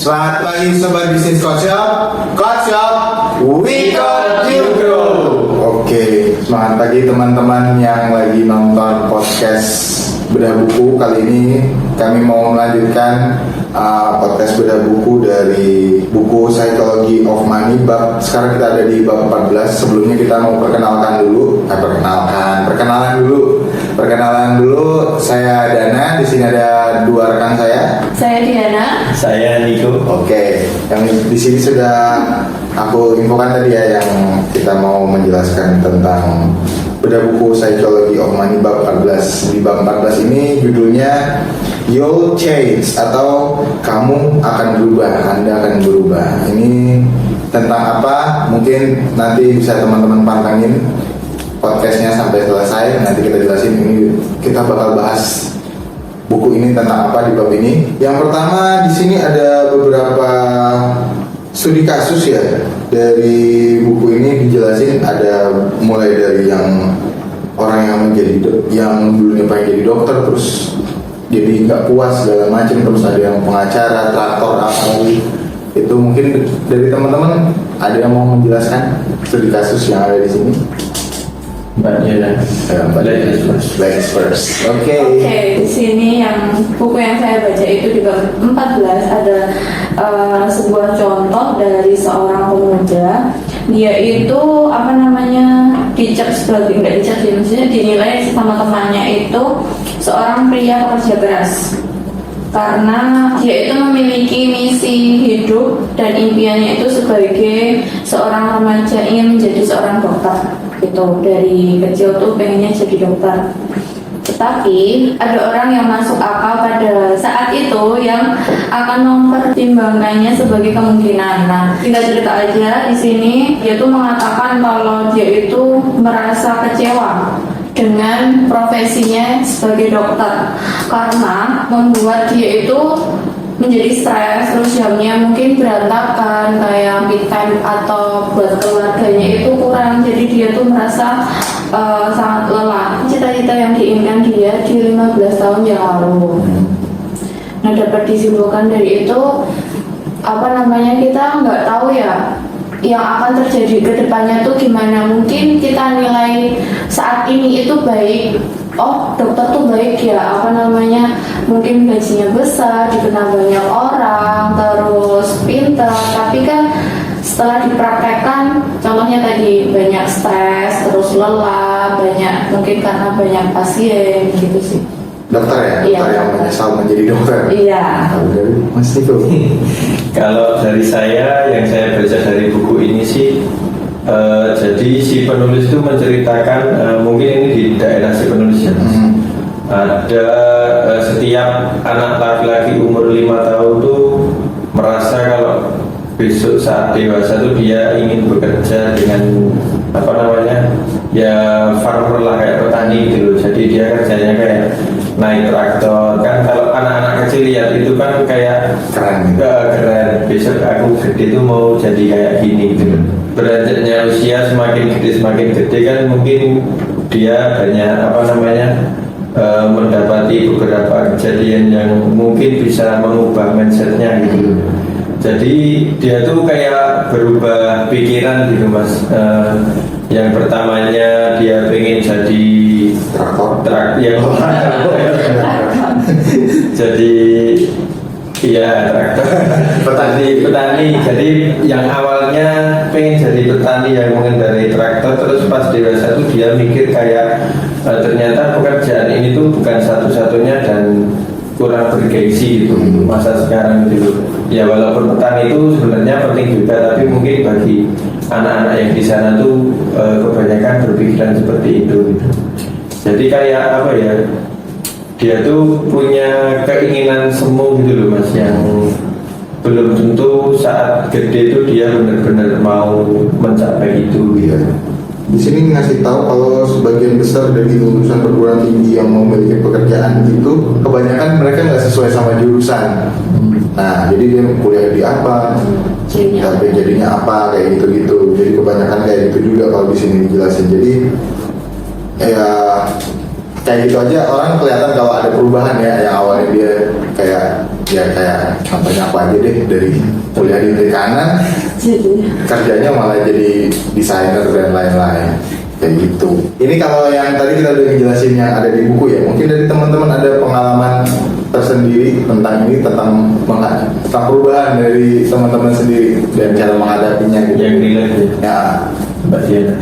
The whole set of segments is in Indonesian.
Selamat pagi Sobat Bisnis Coach Shop, we got you bro. Oke, selamat pagi teman-teman yang lagi nonton podcast Bedah Buku. Kali ini kami mau melanjutkan podcast Bedah Buku dari buku Psychology of Money. Sekarang kita ada di bab 14. Sebelumnya kita mau perkenalan dulu. Perkenalan dulu. Saya Dana. Di sini ada dua rekan saya. Saya Diana. Saya Niko. Oke, yang di sini sudah aku infokan tadi ya, yang kita mau menjelaskan tentang Bedah Buku Psychology of Money bab 14. Di bab 14 ini judulnya You'll Change, atau kamu akan berubah, Anda akan berubah. Ini tentang apa? Mungkin nanti bisa teman-teman pantengin podcastnya sampai selesai. Nanti kita jelasin, ini kita bakal bahas buku ini tentang apa di bab ini. Yang pertama, di sini ada beberapa studi kasus ya. Dari buku ini dijelasin, ada mulai dari yang orang yang yang dulunya pengen jadi dokter terus jadi nggak puas segala macam, terus ada yang pengacara, traktor, apa itu. Mungkin dari teman-teman ada yang mau menjelaskan studi kasus yang ada di sini. Ladies first. Oke, di sini yang buku yang saya baca itu di bab 14 ada sebuah contoh dari seorang pemuda. Dia itu dicap sebagai, nggak dicap sih, maksudnya dinilai sama temannya itu seorang pria pekerja keras, karena dia itu memiliki misi hidup dan impiannya itu sebagai seorang remaja ingin menjadi seorang dokter. Itu dari kecil tuh pengennya jadi dokter. Tetapi ada orang yang masuk akal pada saat itu yang akan mempertimbangkannya sebagai kemungkinan. Nah, tinggal cerita aja di sini, dia tuh mengatakan kalau dia itu merasa kecewa dengan profesinya sebagai dokter karena membuat dia itu menjadi stres, terus jamnya mungkin berantakan, kayak mid time atau buat keluarganya itu kurang. Jadi dia tuh merasa sangat lelah. Cita-cita yang diinginkan dia di 15 tahun yang lalu. Nah, dapat disimpulkan dari itu kita nggak tahu ya yang akan terjadi ke depannya tuh gimana. Mungkin kita nilai saat ini itu baik, oh dokter tuh baik ya, mungkin gajinya besar, dikenal banyak orang, terus pintar, tapi kan setelah dipraktekkan, contohnya tadi banyak stres, terus lelah, mungkin karena banyak pasien gitu sih. dokter ya? Iya. Dokter yang menyesal menjadi dokter. Iya. Mas Niko. Kalau dari saya, yang saya baca dari buku ini sih, jadi si penulis itu menceritakan, mungkin ini di daerah si penulis ya, ada setiap anak laki-laki umur 5 tahun tuh merasa kalau besok saat dewasa tuh dia ingin bekerja dengan farmer lah, kayak petani gitu loh. Jadi dia kerjanya kayak naik traktor kan. Kalau anak-anak kecil lihat itu kan kayak keren. Besok aku gede tuh mau jadi kayak gini gitu. Beranjaknya usia semakin gede kan mungkin dia banyak mendapati beberapa kejadian yang mungkin bisa mengubah mindsetnya gitu. Jadi dia tuh kayak berubah pikiran gitu mas. Yang pertamanya dia pengen jadi traktor. Jadi traktor. petani. Jadi yang awalnya pengen jadi petani yang mengendarai traktor, terus pas dewasa tuh dia mikir kayak ternyata pekerjaan ini tuh bukan satu-satunya dan kurang bergengsi gitu masa sekarang gitu. Ya walaupun petani itu sebenarnya penting juga, tapi mungkin bagi anak-anak yang di sana tuh kebanyakan berpikiran seperti itu gitu. Jadi kayak dia tuh punya keinginan semu gitu loh mas, yang belum tentu saat gede itu dia benar-benar mau mencapai itu gitu. Di sini ngasih tahu kalau sebagian besar dari lulusan perguruan tinggi yang memiliki pekerjaan itu kebanyakan mereka nggak sesuai sama jurusan. Nah, jadi dia kuliah di apa, tapi jadinya apa, kayak gitu-gitu. Jadi kebanyakan kayak gitu juga kalau di sini dijelasin. Jadi ya kayak gitu aja orang kelihatan kalau ada perubahan ya. Yang awalnya dia kayak ya kayak contohnya aku aja deh, dari kuliah di perikanan Jadi kerjanya malah jadi desainer dan lain-lain kayak gitu. Ini kalau yang tadi kita udah ngejelasin yang ada di buku ya, mungkin dari teman-teman ada pengalaman tersendiri tentang ini, tentang perubahan dari teman-teman sendiri dan cara menghadapinya gitu. Yang relate Ya. Mbak Diana.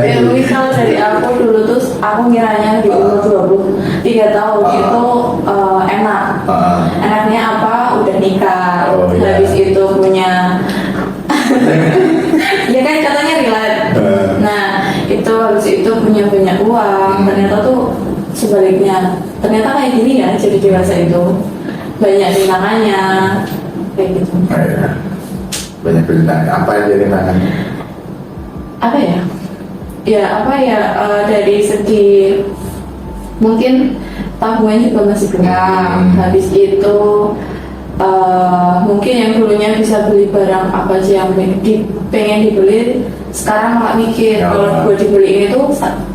ya misal dari aku dulu tuh aku ngiranya di umur 23 tahun itu enak. Enaknya apa? Udah nikah, Oh, iya. habis itu punya ya kan katanya relate. Nah itu habis itu punya banyak uang. Ternyata tuh sebaliknya. Ternyata kayak gini ya jadi dewasa itu banyak rintangannya kayak gitu. Oh, iya. Banyak rintangan. Apa yang jadi rintangannya? Apa ya? Ya apa ya dari segi mungkin tabungan juga masih kurang. Habis itu mungkin yang dulunya bisa beli barang apa aja yang pengen dibeli, sekarang malah mikir Ya. kalau gue dibeli ini tuh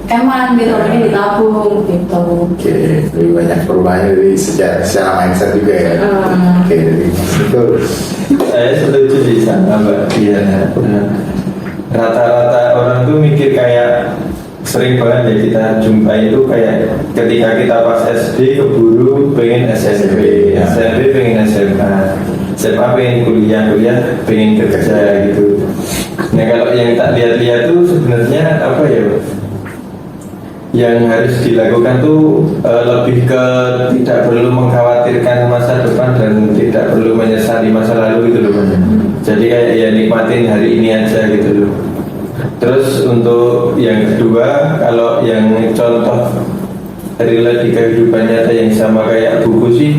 eman gitu, lagi ditabung gitu. Oke, lebih banyak perubahannya dari secara mindset juga ya. Oke, dari itu. Saya setuju sih sama Mbak Diana. Rata-rata orang tuh mikir kayak sering banget ya kita jumpai itu kayak ketika kita pas SD keburu pengen SMP, Ya. SMP pengen SMA, SMA pengen kuliah, kuliah pengen kerja gitu. Nah kalau yang tak lihat-lihat tuh sebenarnya apa ya? Yang harus dilakukan tuh lebih ke tidak perlu mengkhawatirkan masa depan dan tidak perlu menyesali masa lalu gitu loh. Jadi kayak ya nikmatin hari ini aja gitu loh. Terus untuk yang kedua, kalau yang contoh relate di kehidupan nyata yang sama kayak buku sih,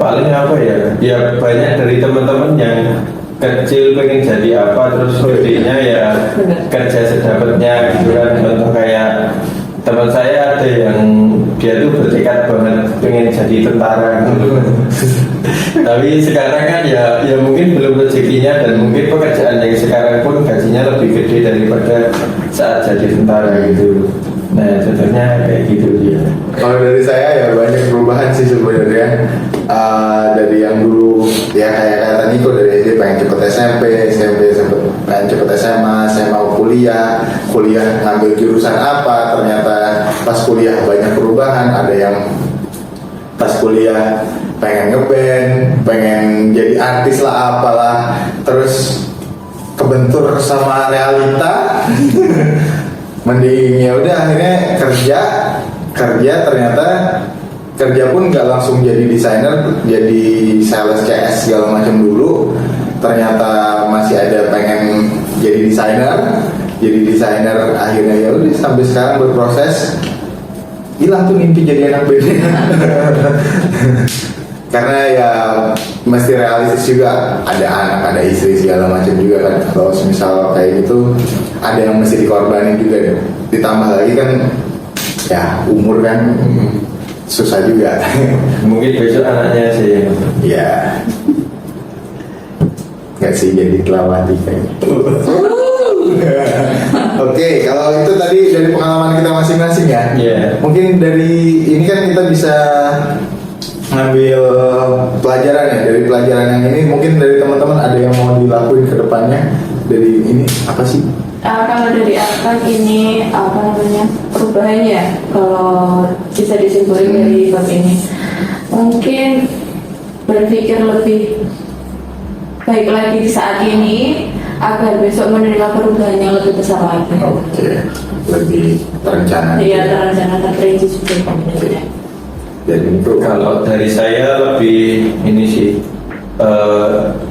paling apa ya? Ya banyak dari teman-teman yang kecil pengen jadi apa, terus gedenya ya kerja sedapatnya gitu kan. Contoh kayak teman saya ada yang dia tuh bertekad banget pengen jadi tentara gitu. Tapi sekarang kan ya mungkin belum rezekinya dan mungkin pekerjaan yang sekarang pun gajinya lebih gede daripada saat jadi tentara gitu. Nah contohnya kayak gitu dia. Kalau dari saya ya banyak perubahan sih sebenarnya. Dari yang dulu ya kayak kata Niko, dari SD pengen cepet SMP pengen cepet SMA mau kuliah ngambil jurusan apa, ternyata pas kuliah banyak perubahan. Ada yang pas kuliah pengen ngeband, pengen jadi artis lah apalah, terus kebentur sama realita. Mending ya udah akhirnya kerja ternyata kerja pun nggak langsung jadi desainer, jadi sales CS segala macam dulu. Ternyata masih ada pengen jadi desainer akhirnya ya udah sampai sekarang berproses. Hilang tuh mimpi jadi anak band. Karena ya mesti realistis juga, ada anak, ada istri segala macam juga kan. Kalau misal kayak gitu ada yang mesti dikorbanin juga deh. Ditambah lagi kan ya umur kan susah juga. Mungkin besok anaknya sih. Ya nggak sih jadi kelawati kayaknya. Oke, kalau itu tadi dari pengalaman kita masing-masing ya. Iya. Mungkin dari ini kan kita bisa ngambil pelajaran ya. Dari pelajaran yang ini mungkin dari teman-teman ada yang mau dilakuin ke depannya. Dari ini apa sih? Kalau dari akan ini apa namanya perubahan ya, kalau bisa disimpulkan dari bab ini mungkin berpikir lebih baik lagi di saat ini agar besok menerima perubahan yang lebih besar lagi. Oke, lebih terencana. Iya, terencana terperinci juga. Jadi itu Kalau dari saya lebih ini sih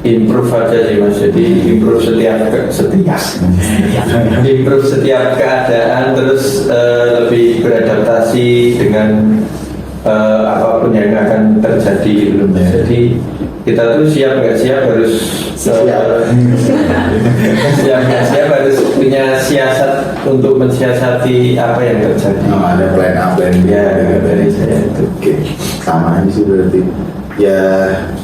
improve aja sih mas. Jadi improve setiap keadaan, terus lebih beradaptasi dengan apapun yang akan terjadi gitu. Jadi kita tuh siap nggak siap harus siap nggak siap harus punya siasat untuk mensiasati apa yang terjadi. ada plan A, plan B. Ya, dari saya itu. Oke, sama aja sih berarti. Ya,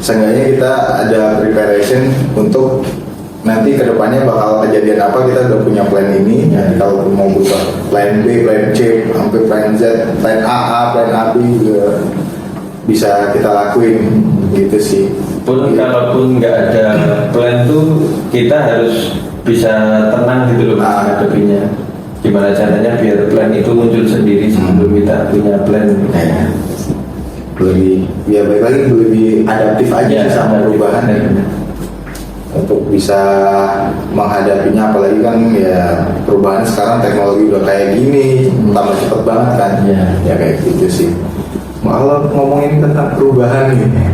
seenggaknya kita ada preparation untuk nanti kedepannya bakal kejadian apa, kita udah punya plan ini. Ya, kalau mau butuh plan B, plan C, sampai plan Z, plan A, plan AB juga bisa kita lakuin gitu sih. Pun kalaupun nggak ada plan tuh kita harus bisa tenang gitu loh menghadapinya. Gimana caranya biar plan itu muncul sendiri sebelum kita punya plan. Ya, lebih ya baik lagi lebih adaptif aja Ya, sih sama perubahan untuk bisa menghadapinya, apalagi kan ya perubahan sekarang teknologi udah kayak gini tambah cepet banget kan. Ya kayak gitu sih. Kalau ngomongin tentang perubahan nih,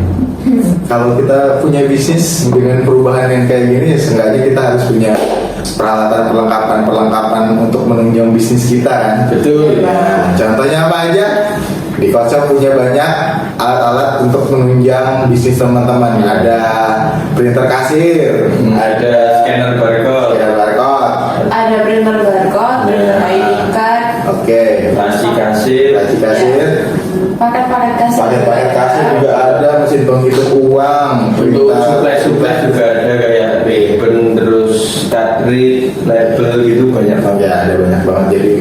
kalau kita punya bisnis dengan perubahan yang kayak gini ya seenggaknya kita harus punya peralatan perlengkapan untuk menunjang bisnis kita kan. Betul. Ya, contohnya apa aja? Di Kocok punya banyak alat-alat untuk menunjang bisnis teman-teman. Ada printer kasir, Ada scanner barcode, Ada printer barcode, printer ID card, laci kasir, paket-paket kasir. paket-paket kasir juga ada, mesin penghitung uang, untuk printer. supply juga ada kayak ribbon, terus card read, label gitu banyak banget. Ya ada banyak banget, jadi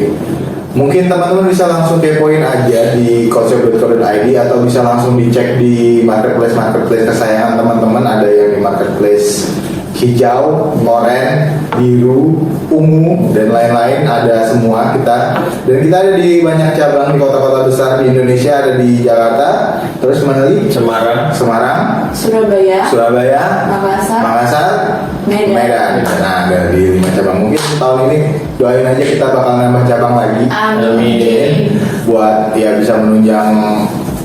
mungkin teman-teman bisa langsung kepoin aja di kocok.co.id atau bisa langsung dicek di marketplace kesayangan teman-teman. Ada yang di marketplace hijau, oranye, biru, ungu, dan lain-lain, ada semua kita. Dan kita ada di banyak cabang di kota-kota besar di Indonesia, ada di Jakarta, terus mana lagi? Semarang, Surabaya, Makassar, Medan. Nah, ada di 5 cabang. Mungkin tahun ini doain aja kita bakal nambah cabang lagi. Amin. Buat ya bisa menunjang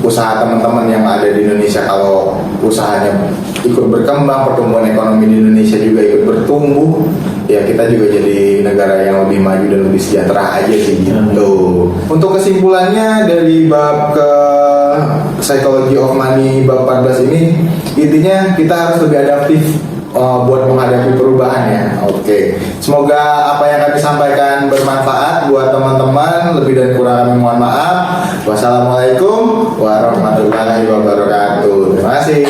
usaha teman-teman yang ada di Indonesia. Kalau usahanya ikut berkembang, pertumbuhan ekonomi di Indonesia juga ikut bertumbuh, ya kita juga jadi negara yang lebih maju dan lebih sejahtera aja sih gitu. Untuk kesimpulannya dari bab ke Psychology of Money bab 14 ini, intinya kita harus lebih adaptif buat menghadapi perubahan ya. Oke. Semoga apa yang kami sampaikan bermanfaat buat teman-teman. Lebih dan kurang kami mohon maaf. Wassalamualaikum warahmatullahi wabarakatuh. Terima kasih.